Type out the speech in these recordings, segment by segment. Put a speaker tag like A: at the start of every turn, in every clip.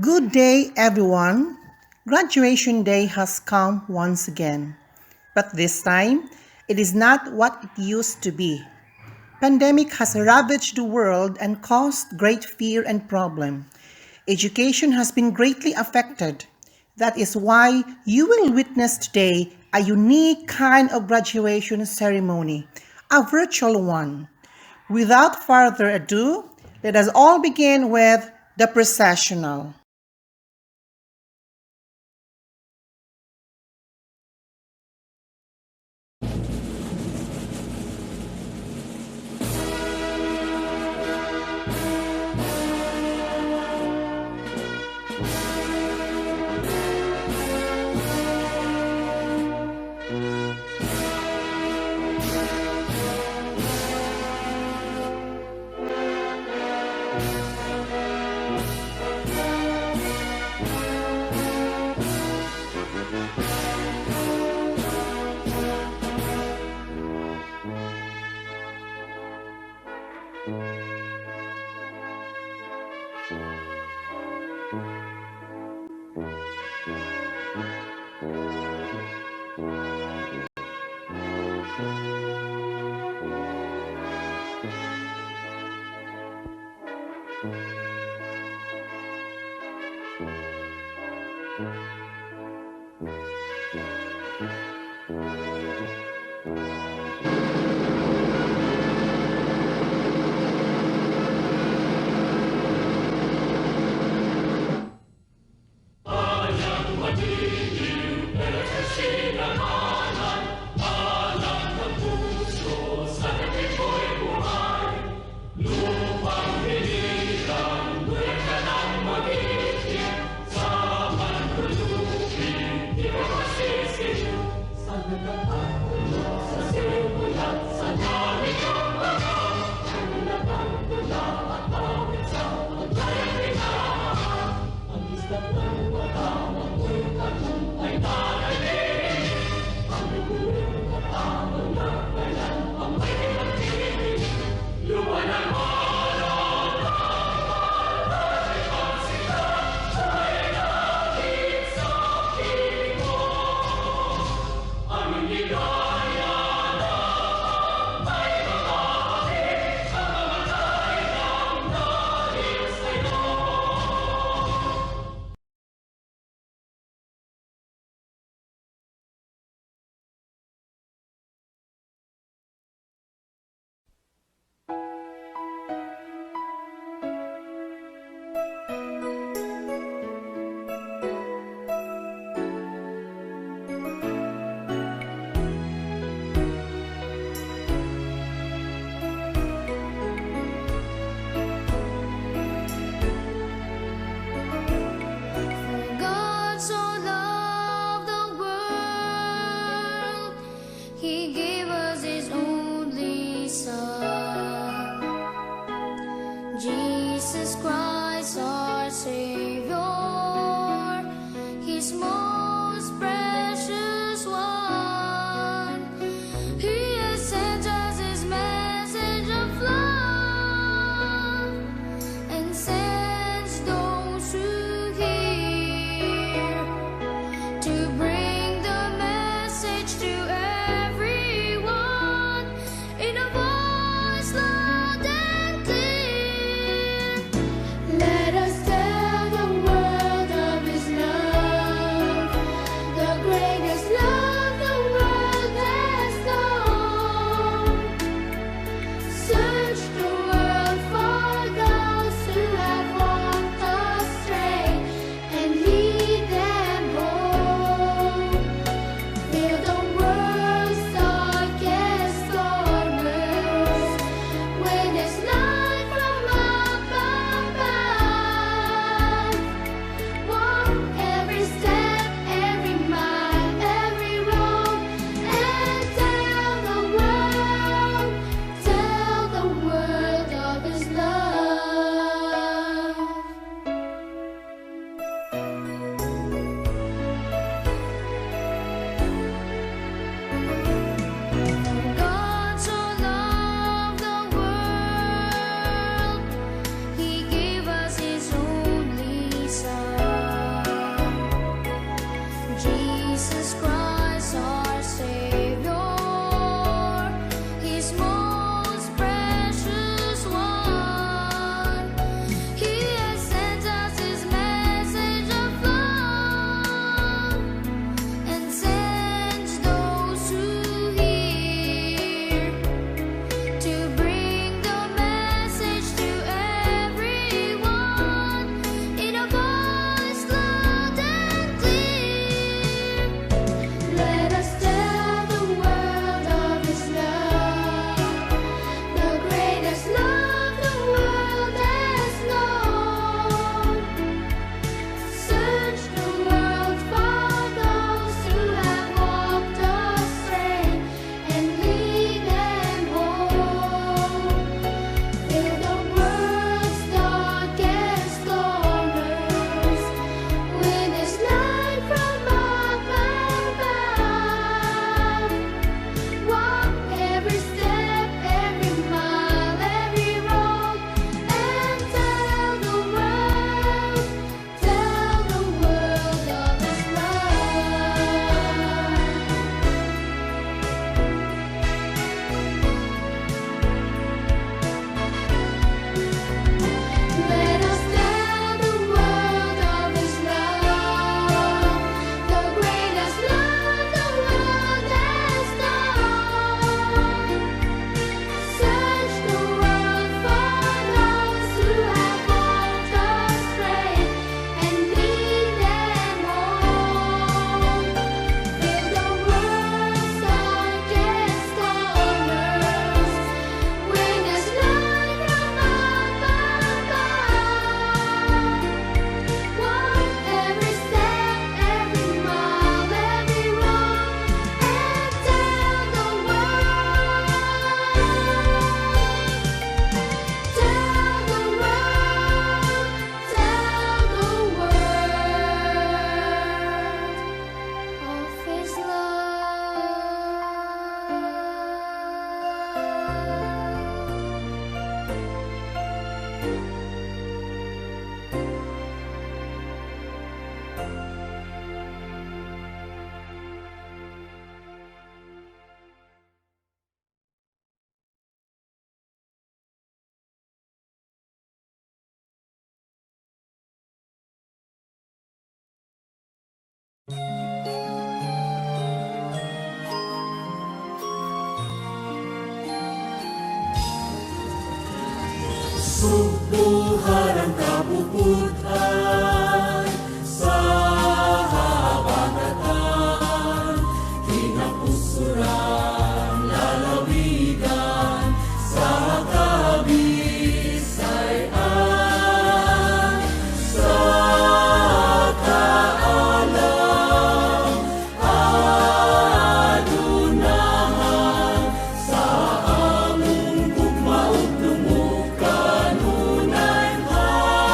A: Good day, everyone. Graduation day has come once again. But this time, it is not what it used to be. Pandemic has ravaged the world and caused great fear and problem. Education has been greatly affected. That is why you will witness today a unique kind of graduation ceremony, a virtual one. Without further ado, let us all begin with the processional.
B: Subuharang kapuputan sa habagatan, kinapusuran lalawigan sa kabisay-an, sa kaalam adunahan, sa among gugmaog lumukan unay halaran.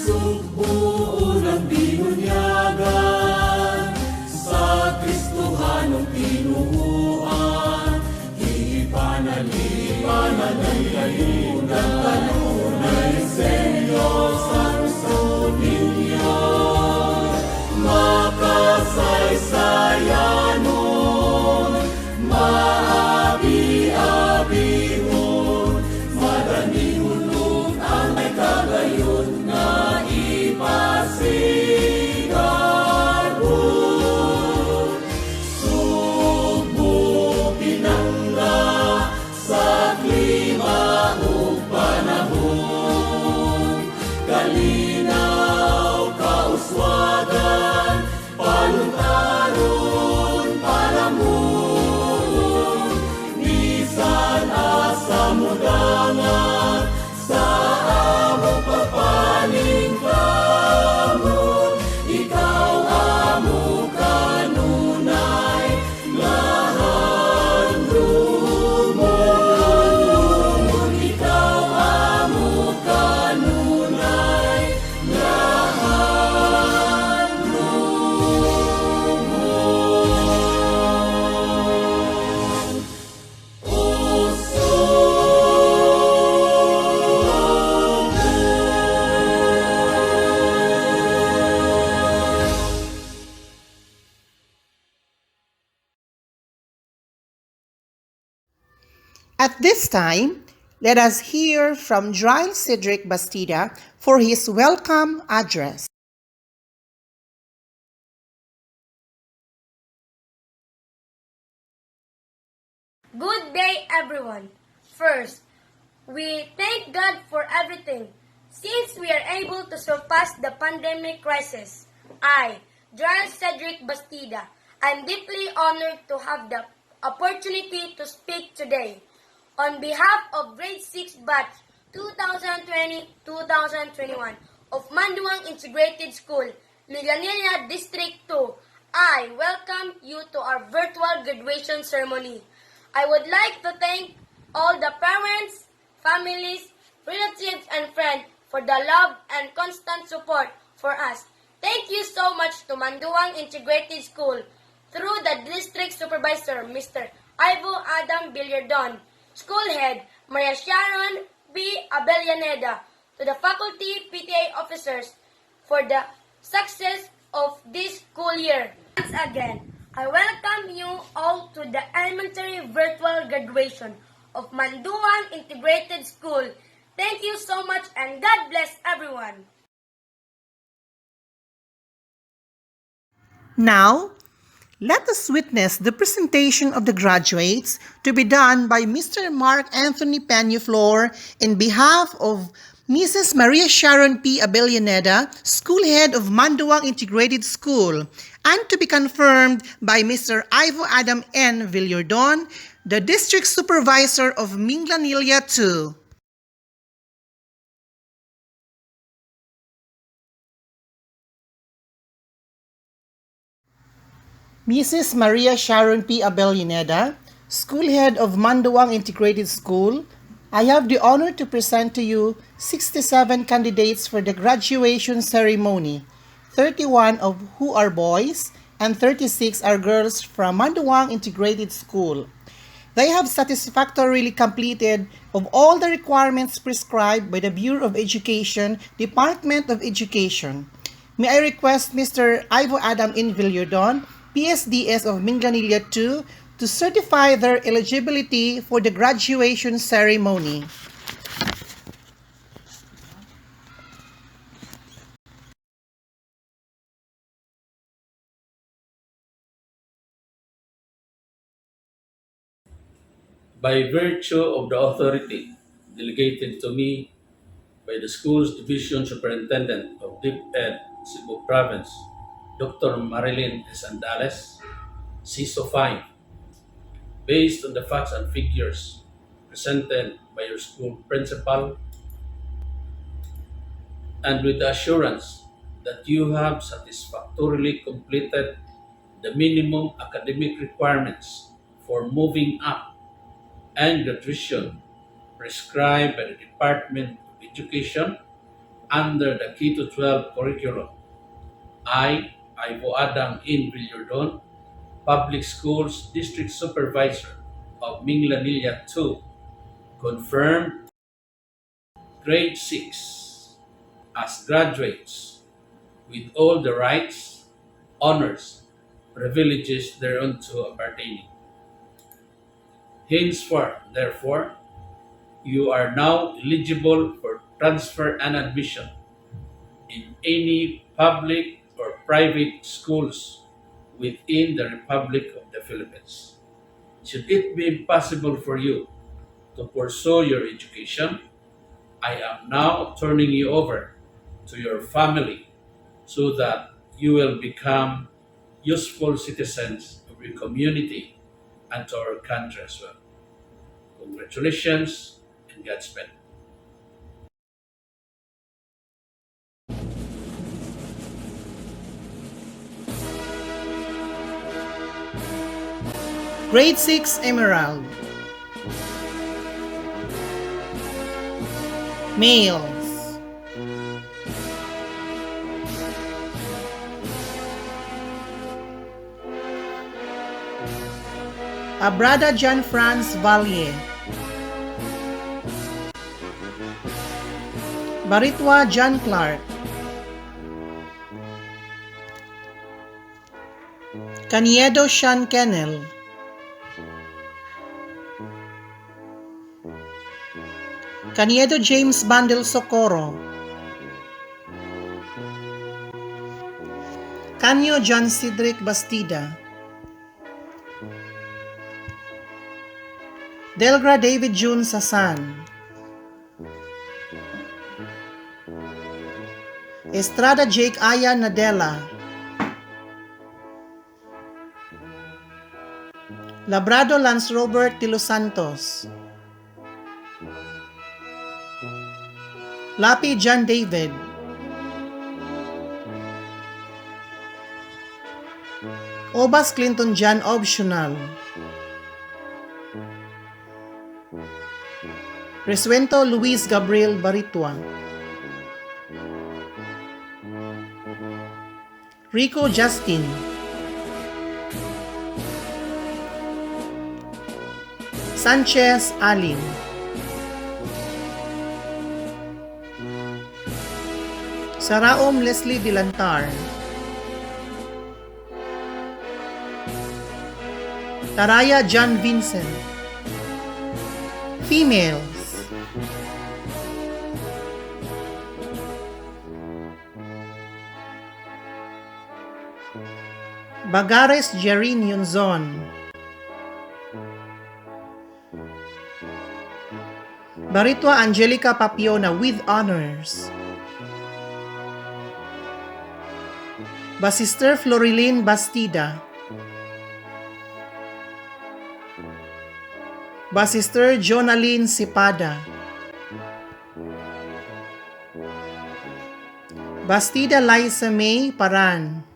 B: Subuon ang binunyagan sa Kristohanong tinuuan, ipanalipanan ang kayunan kanunay Senyo sa puso ninyo. Makasaysayanon, maabi-abihon, madanihulog ang may kagayon nga ipasigarbo. Subo pinangga sa klima ug panahon, kalinaw kauswagan, paluntaron palamon, bisan asa mudangan sa among pagpaningkamon. Ikaw amo kanunay lahan lumon. Ikaw amo kanunay lahan lumon.
A: At this time, let us hear from Giles Cedric Bastida for his welcome address.
C: Good day, everyone. First, we thank God for everything. Since we are able to surpass the pandemic crisis, I, Giles Cedric Bastida, am deeply honored to have the opportunity to speak today. On behalf of Grade 6 Batch 2020-2021 of Manduang Integrated School, Milanilla District 2, I welcome you to our virtual graduation ceremony. I would like to thank all the parents, families, relatives, and friends for the love and constant support for us. Thank you so much to Manduang Integrated School through the District Supervisor, Mr. Ivo Adam Billardon, School Head, Maria Sharon B. Abellaneda, to the faculty PTA officers for the success of this school year. Once again, I welcome you all to the elementary virtual graduation of Manduang Integrated School. Thank you so much and God bless everyone.
A: Now, let us witness the presentation of the graduates to be done by Mr. Mark Anthony Peñaflor in behalf of Mrs. Maria Sharon P. Abellaneda, School Head of Manduang Integrated School, and to be confirmed by Mr. Ivo Adam N. Villardon, the District Supervisor of Minglanilla 2. Mrs. Maria Sharon P. Abellaneda, School Head of Manduang Integrated School, I have the honor to present to you 67 candidates for the graduation ceremony, 31 of who are boys and 36 are girls from Manduang Integrated School. They have satisfactorily completed of all the requirements prescribed by the Bureau of Education, Department of Education. May I request Mr. Ivo Adam N. Villardon, PSDS of Minglanilla 2, to certify their eligibility for the graduation ceremony.
D: By virtue of the authority delegated to me by the school's Division Superintendent of Deep Ed, Cebu Province, Dr. Marilyn S. Andales, CISO 5, based on the facts and figures presented by your school principal, and with the assurance that you have satisfactorily completed the minimum academic requirements for moving up and graduation prescribed by the Department of Education under the K to 12 curriculum. Ivo Adang in Villordon, Public Schools District Supervisor of Minglanilla 2, confirmed grade 6 as graduates with all the rights, honors, privileges thereunto appertaining. Henceforth, therefore, you are now eligible for transfer and admission in any public or private schools within the Republic of the Philippines. Should it be impossible for you to pursue your education, I am now turning you over to your family so that you will become useful citizens of your community and to our country as well. Congratulations and Godspeed.
A: Grade 6 Emerald. Males. Abrada John Franz Vallier. Baritwa John Clark. Caniedo Sean Kennel. Caniedo James Bandel Socorro. Canyo John Cedric Bastida. Delgra David June Sasan. Estrada Jake Aya Nadella. Labrado Lance Robert de los Santos. Lapi John David. Obas Clinton John Optional. Resuento Luis Gabriel Baritwa. Rico Justin. Sanchez Alin. Saraom Leslie Dilantar. Taraya John Vincent. Females. Bagares Jerin Yunzon. Baritwa Angelica Papiona with honors. Basister Florilyn Bastida. Basister Jonaline Sipada. Bastida Liza May Paran.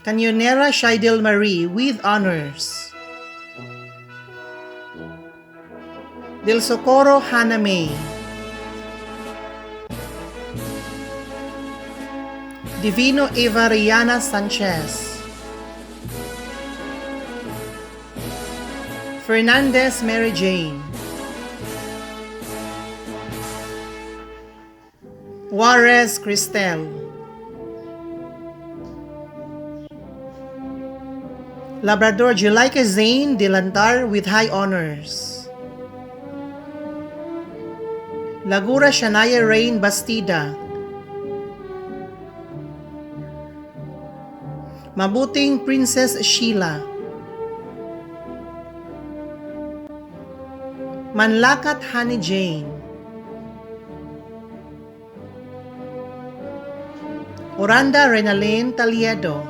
A: Canyonera Shaidel Marie with honors. Del Socorro Hannah May. Divino Eva Riana Sanchez. Fernandez Mary Jane. Juarez Cristel. Labrador Julika Zane Dilantar with high honors. Lagura Shania Rain Bastida. Mabuting Princess Sheila. Manlakat Honey Jane, Oranda Renalyn Taliedo,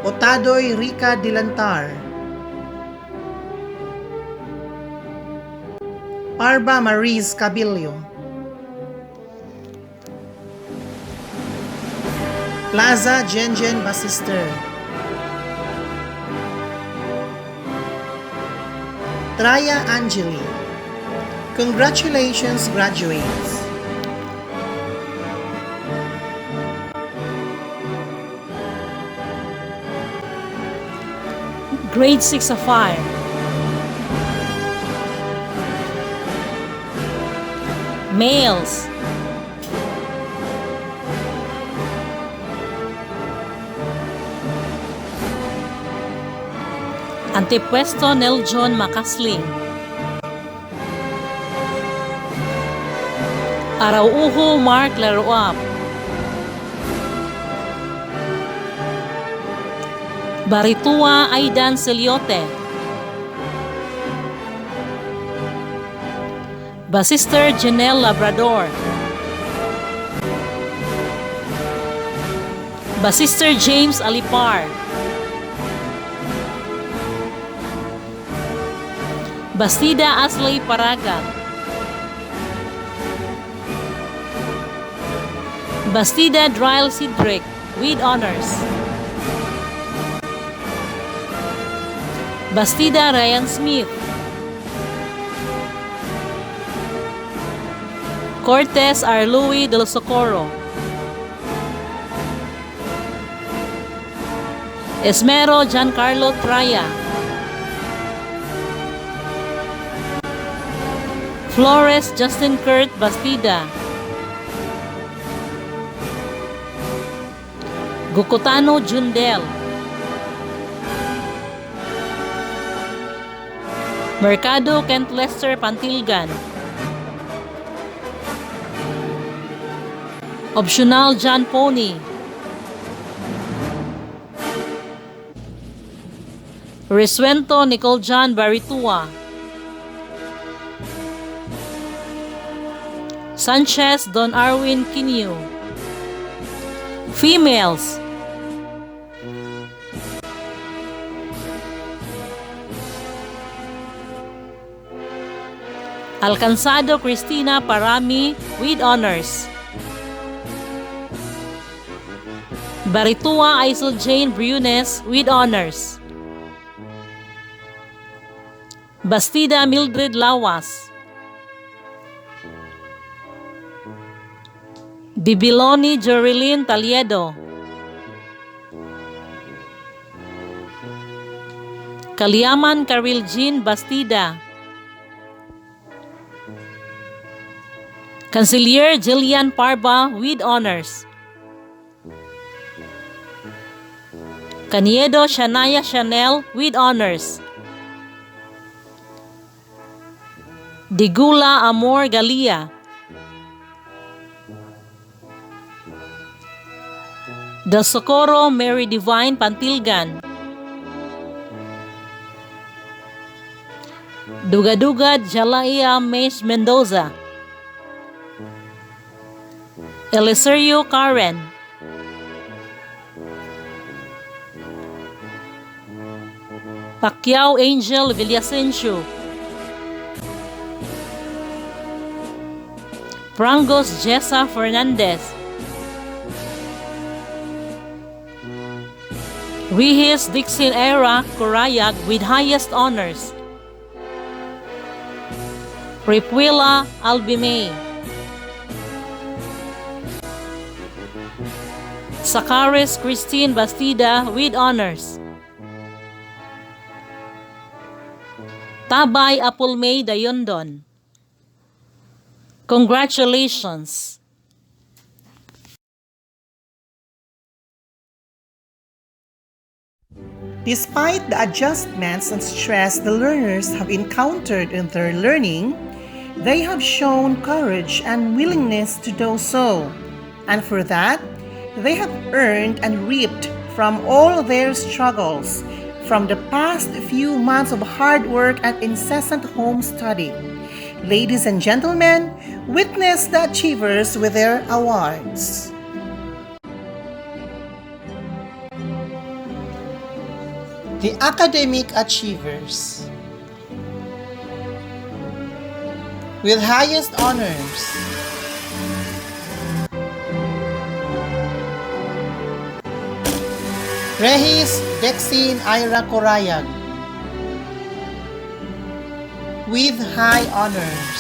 A: Otadoy Rica Dilantar, Parba Maris Cabillo, Plaza Jenjen Basister, Traya Angeli. Congratulations, graduates!
E: Grade 6 of 5. Males. Antepuesto Nel John Macasling. Araujo Mark Laruap. Baritua Aidan Seliote. Basister Janelle Labrador. Basister James Alipar. Bastida Aslay Paragat. Bastida Dryle Sidric with honors. Bastida Ryan Smith. Cortez R. Louis del Socorro. Esmero Giancarlo Traya. Flores Justin Kurt Bastida. Gukutano Jundel. Mercado Kent Lester Pantilgan. Optional John Pony. Resuento Nicole John Baritua. Sanchez Don Arwin Kinyu. Females. Alcanzado Cristina Parami with honors. Baritua Isel Jane Briones with honors. Bastida Mildred Lawas. Bibiloni Jorilyn Taliedo. Kaliaman Karil Jean Bastida. Cancelier Jillian Parba with honors. Caniedo Shania Chanel with honors. Digula Amor Galia. Del Socorro Mary Divine Pantilgan. Dugadugad Jalaiya Mace Mendoza. Eliserio Karen. Pacquiao Angel Villasencio. Prangos Jessa Fernandez. Rihis Dixon Era Corayag with highest honors. Ripuela Albimay. Sakaris Christine Bastida with honors. Tabay Apulmay Dayondon. Congratulations!
A: Despite the adjustments and stress the learners have encountered in their learning, they have shown courage and willingness to do so. And for that, they have earned and reaped from all their struggles from the past few months of hard work and incessant home study. Ladies and gentlemen, witness the achievers with their awards. The academic achievers with highest honors. Rehis Dexin Ira Corayag with high honors.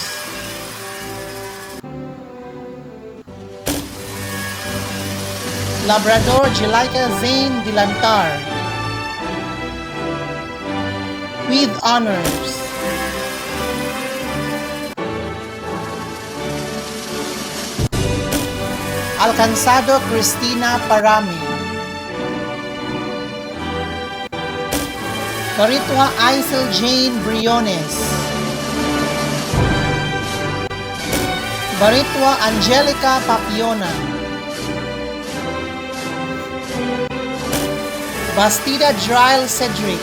A: Labrador Jelaika Zain Dilantar with honors. Alcanzado Cristina Parami. Baritwa Aisel Jane Briones. Baritwa Angelica Papiona. Bastida Dryle Cedric.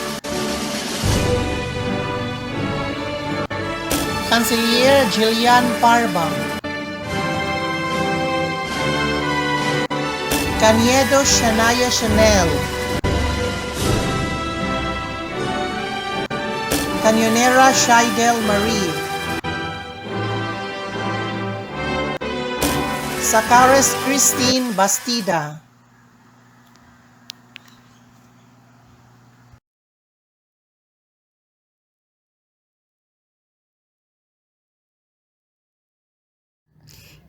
A: Cancelier Jillian Parba. Caniedo Shania Chanel. Canyonera Shaidel Marie. Sakaris Christine Bastida.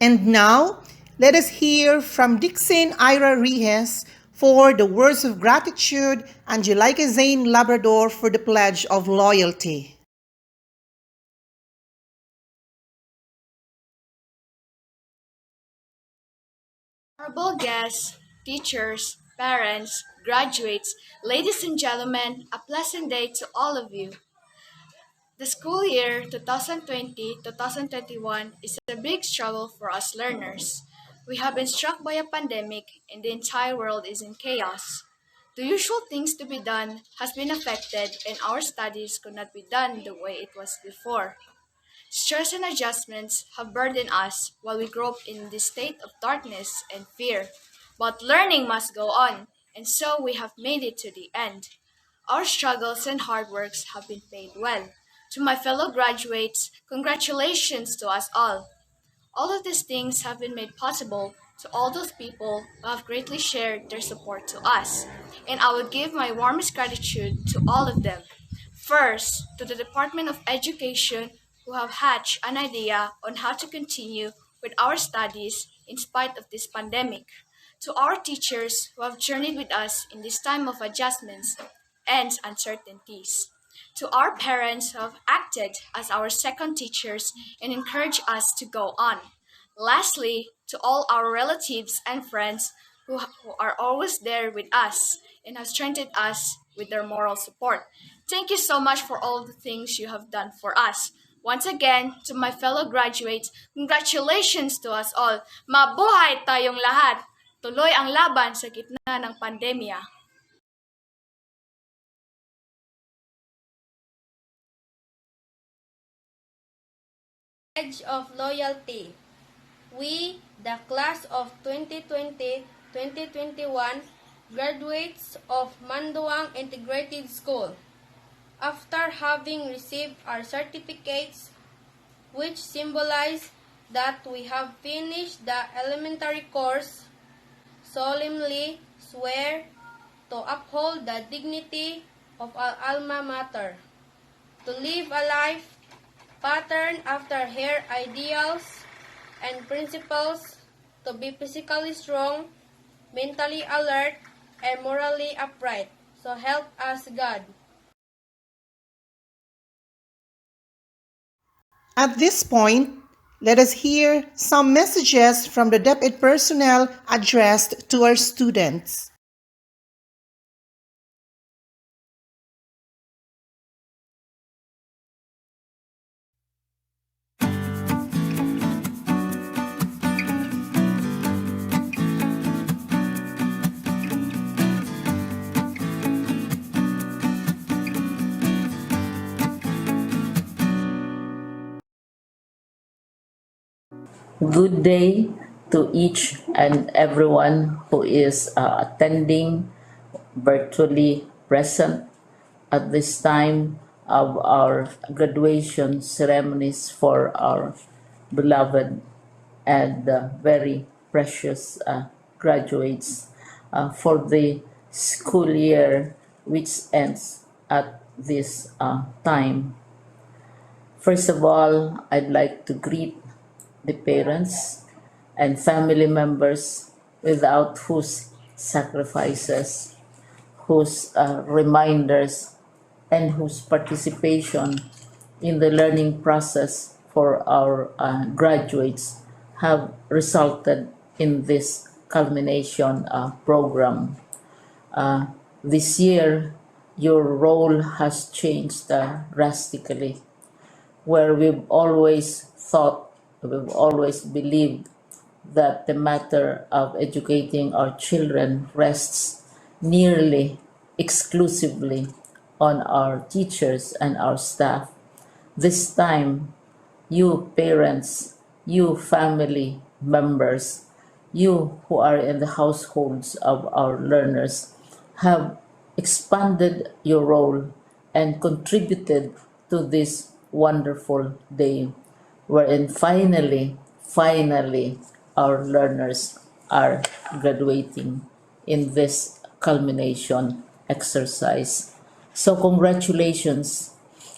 A: And now, let us hear from Dixon Ira Rihes for the words of gratitude and Angelica Zane Labrador for the pledge of loyalty.
F: Honorable guests, teachers, parents, graduates, ladies and gentlemen, a pleasant day to all of you. The school year 2020-2021 is a big struggle for us learners. We have been struck by a pandemic and the entire world is in chaos. The usual things to be done has been affected and our studies could not be done the way it was before. Stress and adjustments have burdened us while we grope in this state of darkness and fear. But learning must go on, and so we have made it to the end. Our struggles and hard works have been paid well. To my fellow graduates, congratulations to us all. All of these things have been made possible to all those people who have greatly shared their support to us, and I would give my warmest gratitude to all of them. First, to the Department of Education who have hatched an idea on how to continue with our studies in spite of this pandemic. To our teachers who have journeyed with us in this time of adjustments and uncertainties. To our parents who have acted as our second teachers and encouraged us to go on. Lastly, to all our relatives and friends who are always there with us and have strengthened us with their moral support. Thank you so much for all the things you have done for us. Once again, to my fellow graduates, congratulations to us all. Mabuhay tayong lahat! Tuloy ang laban sa gitna ng pandemya.
C: Pledge of loyalty. We, the class of 2020-2021 graduates of Manduang Integrated School, after having received our certificates which symbolize that we have finished the elementary course, solemnly swear to uphold the dignity of our alma mater, to live a life patterned after her ideals and principles, to be physically strong, mentally alert, and morally upright. So help us God.
A: At this point, let us hear some messages from the DepEd personnel addressed to our students.
G: Good day to each and everyone who is attending virtually present at this time of our graduation ceremonies for our beloved and very precious graduates for the school year which ends at this time. First of all, I'd like to greet the parents and family members without whose sacrifices, whose reminders, and whose participation in the learning process for our graduates have resulted in this culmination program. This year, your role has changed drastically, where we've always believed that the matter of educating our children rests nearly exclusively on our teachers and our staff. This time, you parents, you family members, you who are in the households of our learners have expanded your role and contributed to this wonderful day wherein finally, our learners are graduating in this culmination exercise. So, congratulations,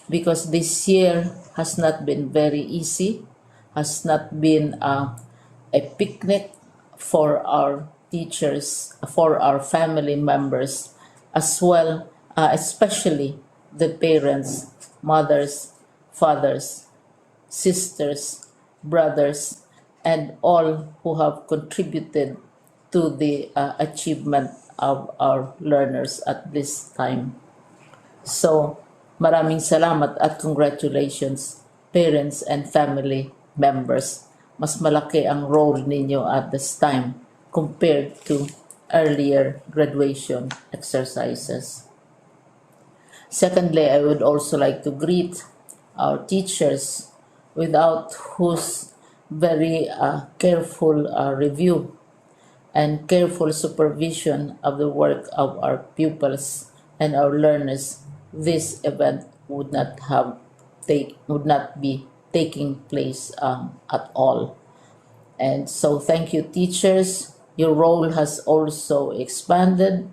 G: because this year has not been very easy, has not been a picnic for our teachers, for our family members, as well, especially the parents, mothers, fathers, sisters, brothers, and all who have contributed to the achievement of our learners at this time. So, maraming salamat at congratulations, parents and family members. Mas malaki ang role ninyo at this time compared to earlier graduation exercises. Secondly, I would also like to greet our teachers, without whose very careful review and careful supervision of the work of our pupils and our learners, this event would not be taking place at all. And so, thank you, teachers. Your role has also expanded.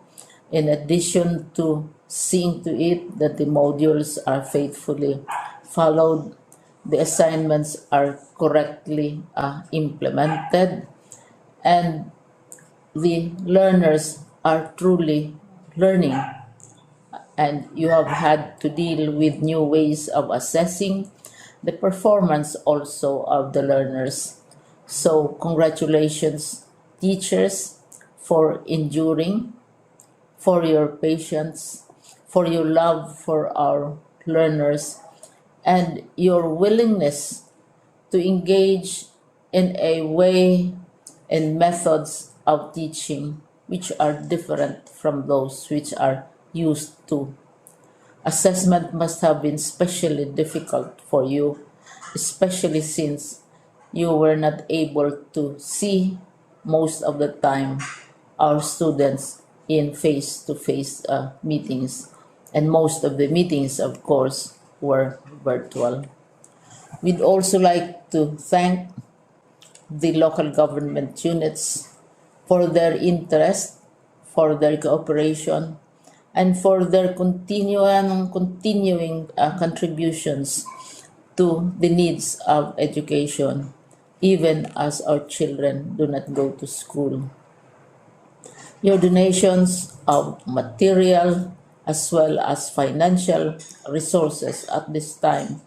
G: In addition to seeing to it that the modules are faithfully followed, the assignments are correctly implemented, and the learners are truly learning, and you have had to deal with new ways of assessing the performance also of the learners. So, congratulations, teachers, for enduring, for your patience, for your love for our learners, and your willingness to engage in a way and methods of teaching which are different from those which are used to. Assessment must have been especially difficult for you, especially since you were not able to see most of the time our students in face to face meetings, and most of the meetings, of course, were virtual. We'd also like to thank the local government units for their interest, for their cooperation, and for their continuing contributions to the needs of education, even as our children do not go to school. Your donations of material as well as financial resources at this time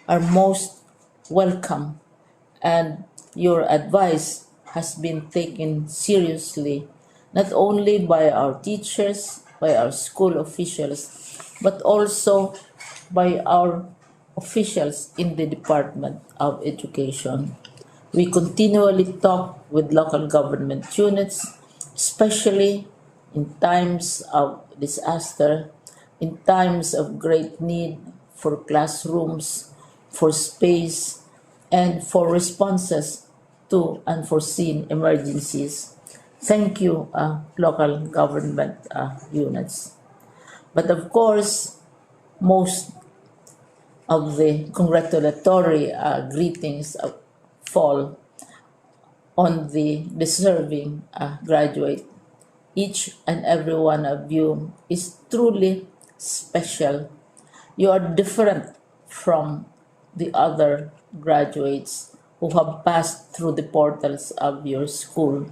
G: are most welcome, and your advice has been taken seriously not only by our teachers, by our school officials, but also by our officials in the Department of Education. We continually talk with local government units, especially in times of disaster, in times of great need for classrooms, for space, and for responses to unforeseen emergencies. Thank you, local government units. But of course, most of the congratulatory greetings fall on the deserving graduate. Each and every one of you is truly special. You are different from the other graduates who have passed through the portals of your school.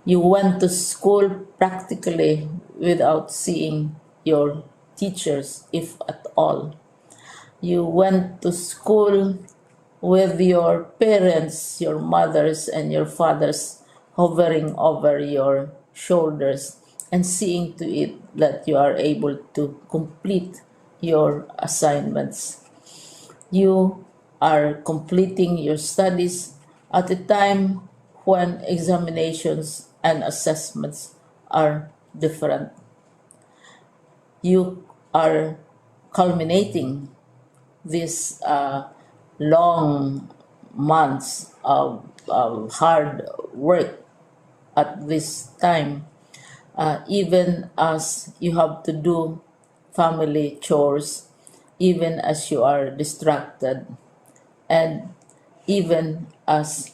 G: You went to school practically without seeing your teachers, if at all. You went to school with your parents, your mothers, and your fathers hovering over your shoulders and seeing to it that you are able to complete your assignments. You are completing your studies at a time when examinations and assessments are different. You are culminating these long months of hard work at this time, even as you have to do family chores, even as you are distracted, and even as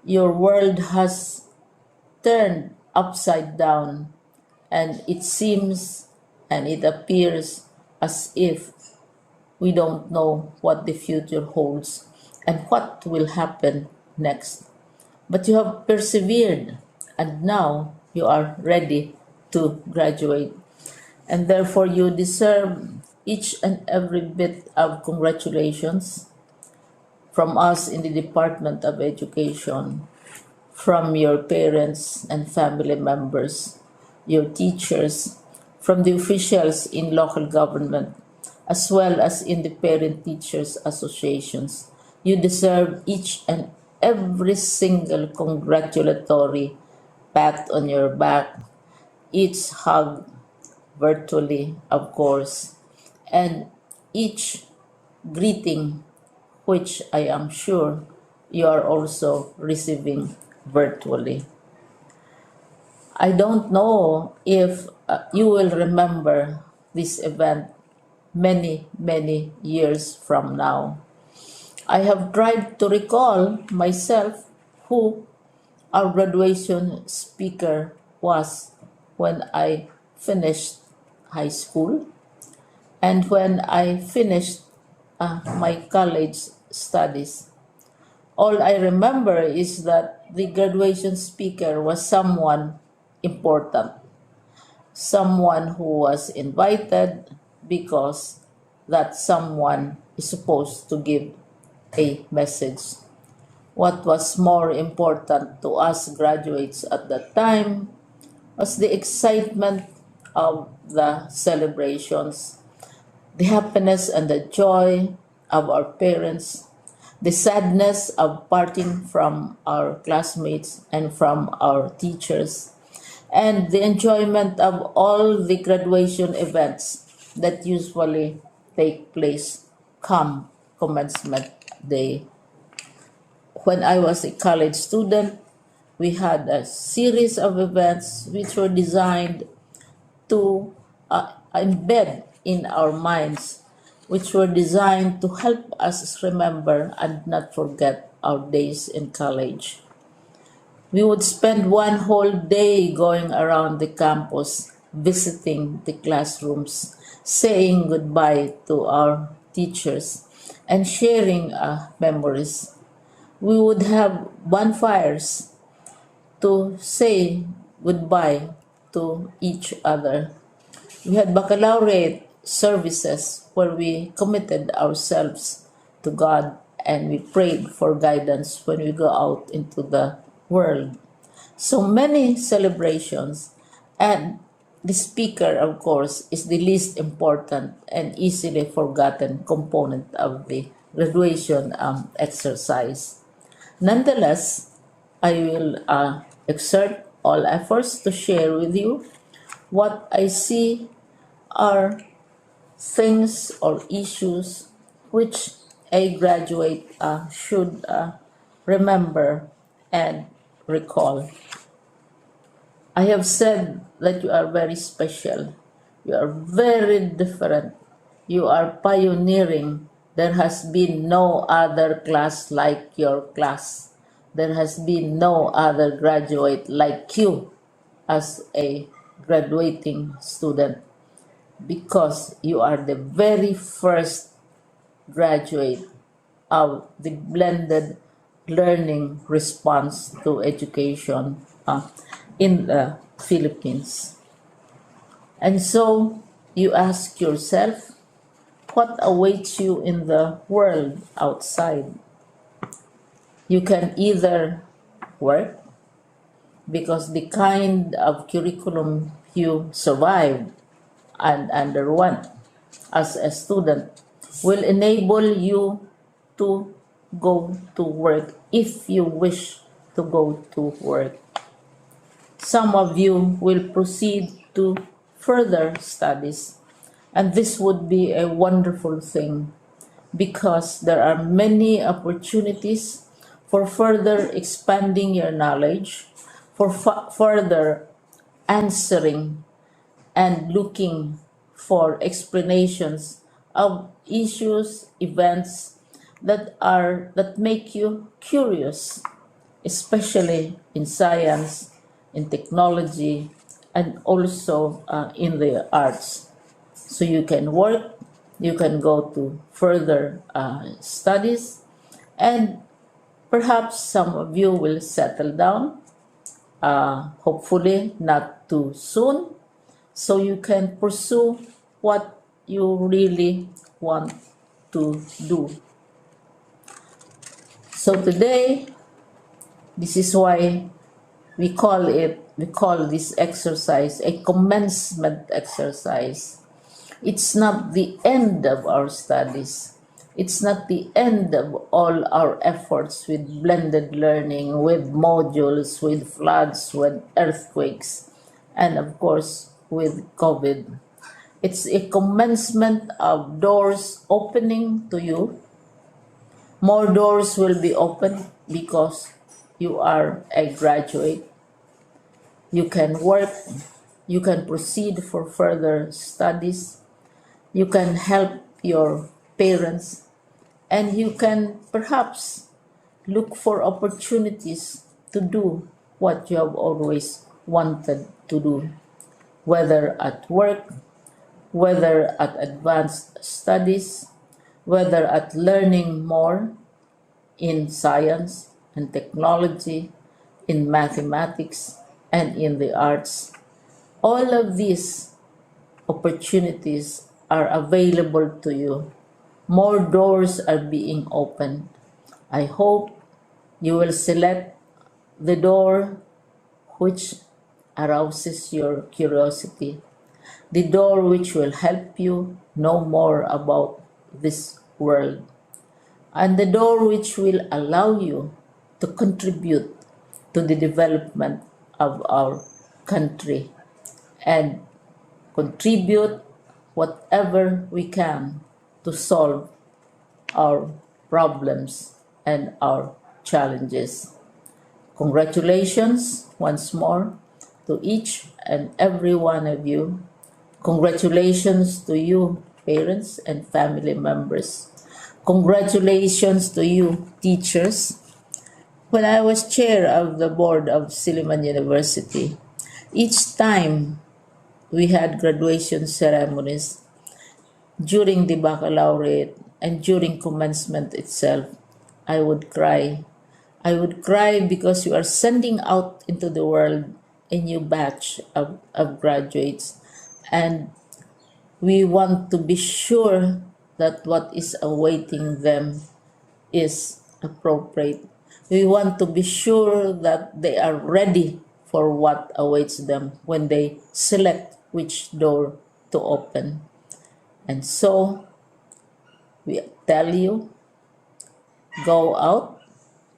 G: your world has turned upside down, and it seems and it appears as if we don't know what the future holds and what will happen next. But you have persevered, and now you are ready to graduate. And therefore, you deserve each and every bit of congratulations from us in the Department of Education, from your parents and family members, your teachers, from the officials in local government, as well as in the parent teachers associations. You deserve each and every single congratulatory pat on your back, each hug virtually, of course, and each greeting, which I am sure you are also receiving virtually. I don't know if you will remember this event many, many years from now. I have tried to recall myself who our graduation speaker was when I finished high school and when I finished my college studies. All I remember is that the graduation speaker was someone important, someone who was invited because that someone is supposed to give a message. What was more important to us graduates at that time was the excitement of the celebrations, the happiness and the joy of our parents, the sadness of parting from our classmates and from our teachers, and the enjoyment of all the graduation events that usually take place come commencement day. When I was a college student, we had a series of events which were designed to embed in our minds, which were designed to help us remember and not forget our days in college. We would spend one whole day going around the campus, visiting the classrooms, saying goodbye to our teachers, and sharing memories. We would have bonfires to say goodbye to each other. We had baccalaureate services where we committed ourselves to God and we prayed for guidance when we go out into the world. So many celebrations, and the speaker, of course, is the least important and easily forgotten component of the graduation exercise. Nonetheless, I will exert all efforts to share with you what I see are things or issues which a graduate should remember, and recall. I have said that you are very special. You are very different. You are pioneering. There has been no other class like your class. There has been no other graduate like you as a graduating student because you are the very first graduate of the blended learning response to education in the Philippines. And so you ask yourself, what awaits you in the world outside? You can either work because the kind of curriculum you survived and underwent as a student will enable you to go to work if you wish to go to work. Some of you will proceed to further studies, and this would be a wonderful thing because there are many opportunities for further expanding your knowledge, for further answering and looking for explanations of issues, events that make you curious, especially in science, in technology, and also in the arts. So you can work, you can go to further studies, and perhaps some of you will settle down, hopefully not too soon, so you can pursue what you really want to do. So today, this is why we call this exercise a commencement exercise. It's not the end of our studies. It's not the end of all our efforts with blended learning, with modules, with floods, with earthquakes, and of course with COVID. It's a commencement of doors opening to you. More doors will be opened because you are a graduate. You can work, you can proceed for further studies, you can help your parents, and you can perhaps look for opportunities to do what you have always wanted to do, whether at work, whether at advanced studies, whether at learning more in science and technology, in mathematics, and in the arts. All of these opportunities are available to you. More doors are being opened. I hope you will select the door which arouses your curiosity, the door which will help you know more about this world, and the door which will allow you to contribute to the development of our country and contribute whatever we can to solve our problems and our challenges. Congratulations once more to each and every one of you. Congratulations to you, parents and family members. Congratulations to you, teachers. When I was chair of the board of Silliman University, each time we had graduation ceremonies during the baccalaureate and during commencement itself, I would cry. I would cry because you are sending out into the world a new batch of graduates, and we want to be sure that what is awaiting them is appropriate. We want to be sure that they are ready for what awaits them when they select which door to open. And so we tell you, go out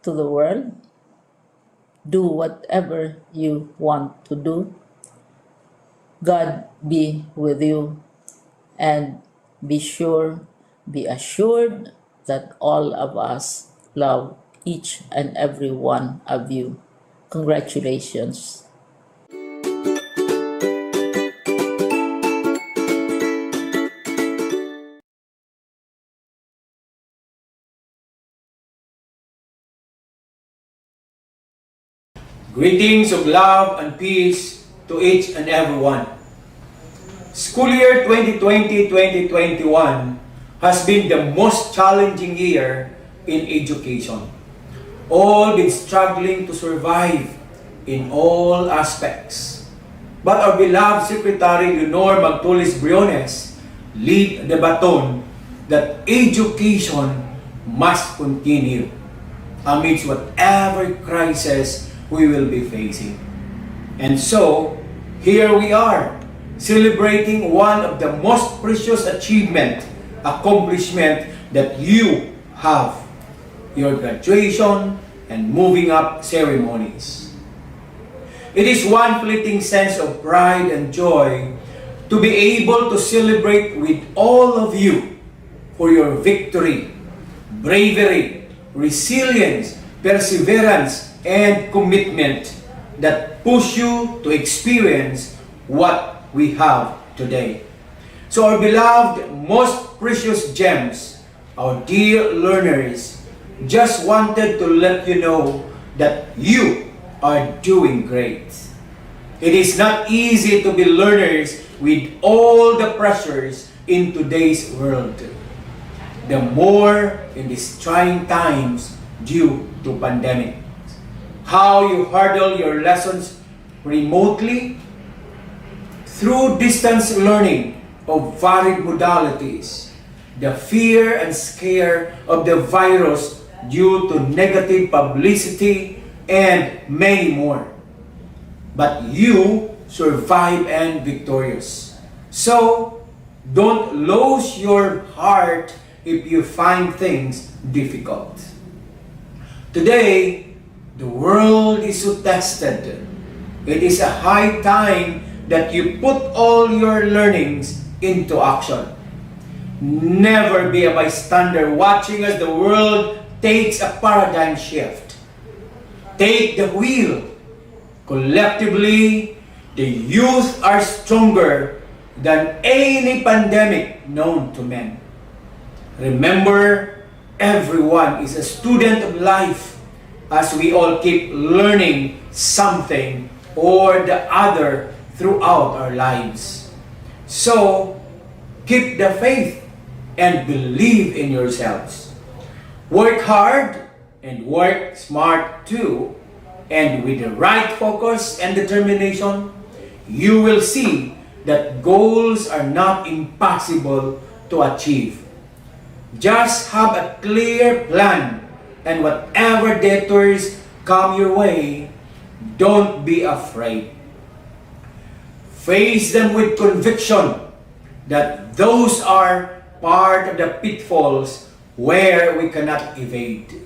G: to the world, do whatever you want to do. God be with you, and be assured that all of us love each and every one of you. Congratulations.
H: Greetings of love and peace to each and everyone. School year 2020-2021 has been the most challenging year in education. All been struggling to survive in all aspects. But our beloved Secretary Leonor Magtulis Briones lead the baton that education must continue amidst whatever crisis we will be facing. And so, here we are, celebrating one of the most precious accomplishment that you have, your graduation and moving up ceremonies. It is one fleeting sense of pride and joy to be able to celebrate with all of you for your victory, bravery, resilience, perseverance, and commitment that push you to experience what we have today. So our beloved, most precious gems, our dear learners, just wanted to let you know that you are doing great. It is not easy to be learners with all the pressures in today's world. The more in these trying times due to pandemic. How you hurdle your lessons remotely through distance learning of varied modalities, the fear and scare of the virus due to negative publicity, and many more. But you survive and victorious. So, don't lose your heart if you find things difficult. Today, the world is so tested. It is a high time that you put all your learnings into action. Never be a bystander watching as the world takes a paradigm shift. Take the wheel. Collectively, the youth are stronger than any pandemic known to men. Remember, everyone is a student of life as we all keep learning something or the other throughout our lives. So, keep the faith and believe in yourselves. Work hard and work smart too, and with the right focus and determination, you will see that goals are not impossible to achieve. Just have a clear plan, and whatever detours come your way, don't be afraid. Face them with conviction that those are part of the pitfalls where we cannot evade.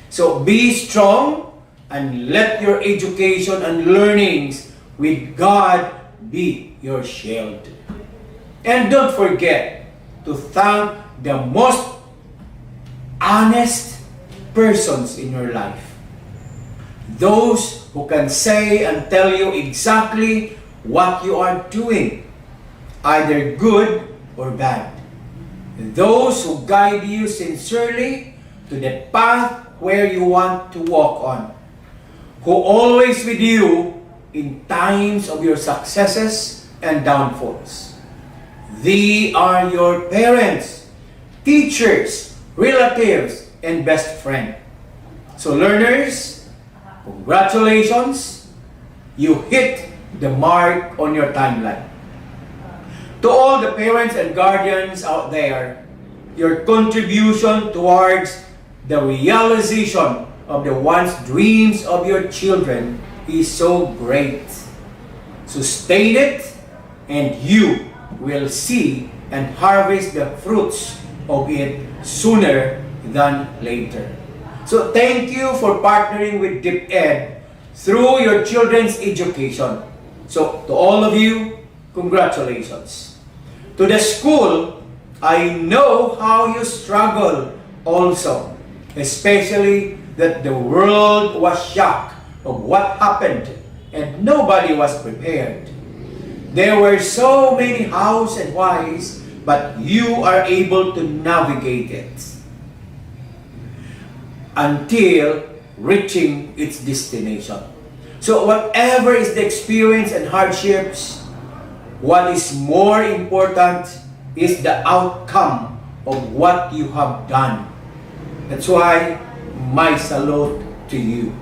H: So be strong and let your education and learnings with God be your shield. And don't forget to thank the most honest persons in your life. Those who can say and tell you exactly what you are doing, either good or bad. Those who guide you sincerely to the path where you want to walk on. Who always with you in times of your successes and downfalls. They are your parents, teachers, relatives, and best friend. So learners, congratulations, you hit the mark on your timeline. To all the parents and guardians out there, your contribution towards the realization of the once dreams of your children is so great. Sustain it, and you will see and harvest the fruits of it sooner than later. So thank you for partnering with DepEd through your children's education. So to all of you, congratulations. To the school, I know how you struggle also, especially that the world was shocked of what happened and nobody was prepared. There were so many hows and whys, but you are able to navigate it until reaching its destination. So whatever is the experience and hardships, what is more important is the outcome of what you have done. That's why my salute to you.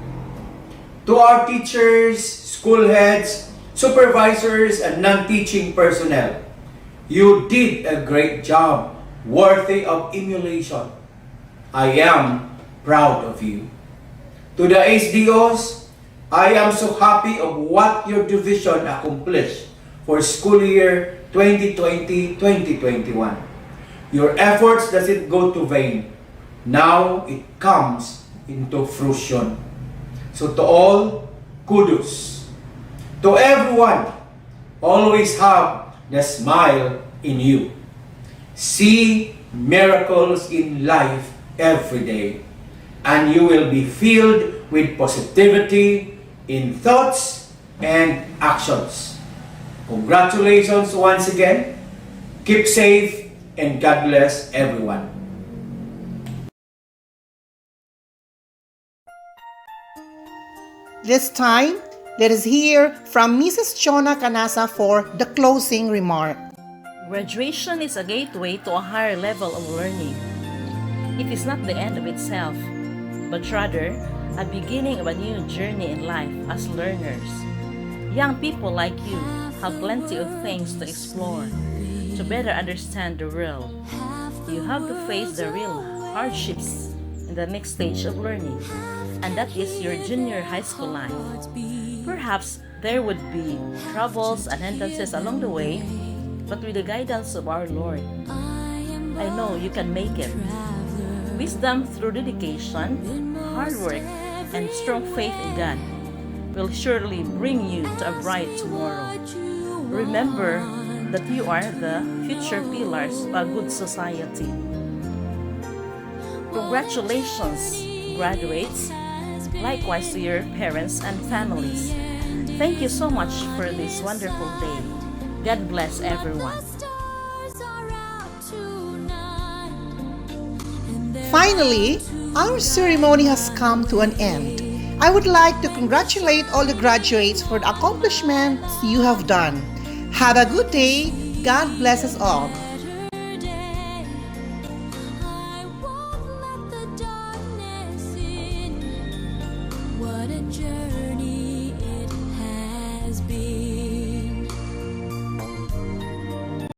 H: To our teachers, school heads, supervisors, and non-teaching personnel, you did a great job, worthy of emulation. I am proud of you. To the SDOs, I am so happy of what your division accomplished for school year 2020-2021. Your efforts doesn't go to vain. Now it comes into fruition. So to all, kudos. To everyone, always have the smile in you. See miracles in life every day, and you will be filled with positivity in thoughts and actions. Congratulations once again. Keep safe and God bless everyone.
A: This time, let us hear from Mrs. Chona Canasa for the closing remark.
E: Graduation is a gateway to a higher level of learning. It is not the end of itself, but rather a beginning of a new journey in life as learners. Young people like you have plenty of things to explore, to better understand the world. You have to face the real hardships in the next stage of learning, and that is your junior high school life. Perhaps there would be troubles and hindrances along the way, but with the guidance of our Lord, I know you can make it. Wisdom through dedication, hard work, and strong faith in God will surely bring you to a bright tomorrow. Remember that you are the future pillars of a good society. Congratulations, graduates. Likewise to your parents and families. Thank you so much for this wonderful day. God bless everyone.
A: Finally, our ceremony has come to an end. I would like to congratulate all the graduates for the accomplishments you have done. Have a good day. God bless us all.